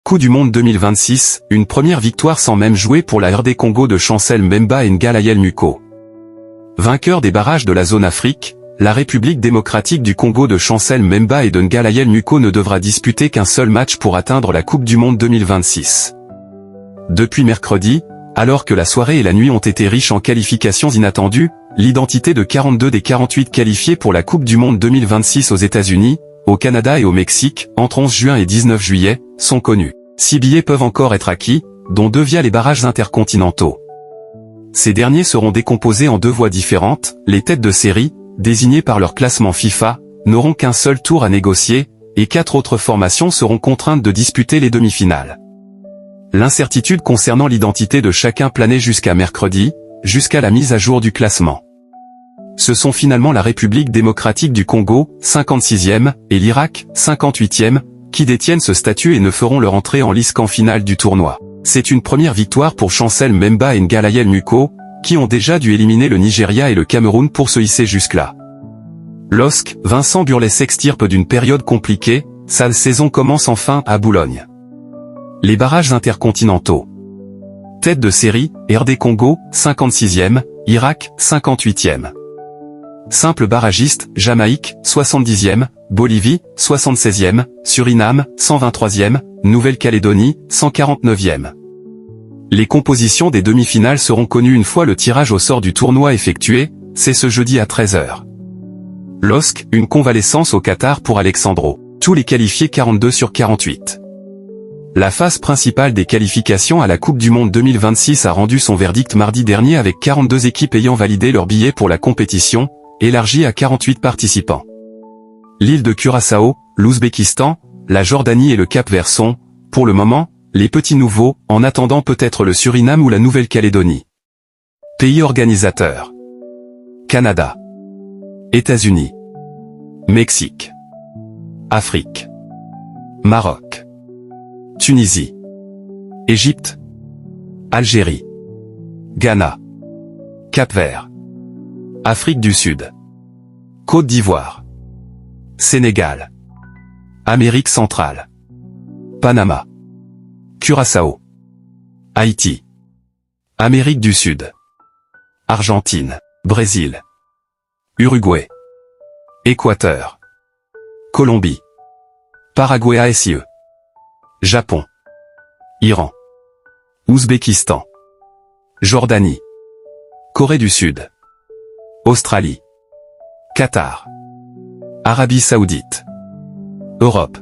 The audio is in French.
Coupe du monde 2026, une première victoire sans même jouer pour la RD Congo de Chancel Mbemba et Ngalayel Muko. Vainqueur des barrages de la zone Afrique, la République démocratique du Congo de Chancel Mbemba et de Ngalayel Muko ne devra disputer qu'un seul match pour atteindre la Coupe du monde 2026. Depuis mercredi, alors que la soirée et la nuit ont été riches en qualifications inattendues, l'identité de 42 des 48 qualifiés pour la Coupe du monde 2026 aux États-Unis, au Canada et au Mexique, entre 11 juin et 19 juillet, sont connus. 6 billets peuvent encore être acquis, dont 2 via les barrages intercontinentaux. Ces derniers seront décomposés en 2 voies différentes. Les têtes de série, désignées par leur classement FIFA, n'auront qu'un seul tour à négocier, et 4 autres formations seront contraintes de disputer les demi-finales. L'incertitude concernant l'identité de chacun planait jusqu'à mercredi, jusqu'à la mise à jour du classement. Ce sont finalement la République démocratique du Congo, 56e, et l'Irak, 58e, qui détiennent ce statut et ne feront leur entrée en lice qu'en finale du tournoi. C'est une première victoire pour Chancel Mbemba et Ngalayel Muko, qui ont déjà dû éliminer le Nigeria et le Cameroun pour se hisser jusque-là. LOSC, Vincent Burlet s'extirpe d'une période compliquée, sa saison commence enfin à Boulogne. Les barrages intercontinentaux. Tête de série, RD Congo, 56e, Irak, 58e. Simple barragiste, Jamaïque, 70e, Bolivie, 76e, Suriname, 123e, Nouvelle-Calédonie, 149e. Les compositions des demi-finales seront connues une fois le tirage au sort du tournoi effectué, c'est ce jeudi à 13h. LOSC, une convalescence au Qatar pour Alexandro. Tous les qualifiés 42 sur 48. La phase principale des qualifications à la Coupe du monde 2026 a rendu son verdict mardi dernier avec 42 équipes ayant validé leur billet pour la compétition, élargie à 48 participants. L'île de Curaçao, l'Ouzbékistan, la Jordanie et le Cap-Vert sont, pour le moment, les petits nouveaux, en attendant peut-être le Suriname ou la Nouvelle-Calédonie. Pays organisateurs. Canada. États-Unis. Mexique. Afrique. Maroc. Tunisie. Égypte. Algérie. Ghana. Cap-Vert. Afrique du Sud. Côte d'Ivoire. Sénégal. Amérique centrale. Panama. Curaçao. Haïti. Amérique du Sud. Argentine. Brésil. Uruguay. Équateur. Colombie. Paraguay ASIE. Japon. Iran. Ouzbékistan. Jordanie. Corée du Sud. Australie. Qatar. Arabie Saoudite. Europe.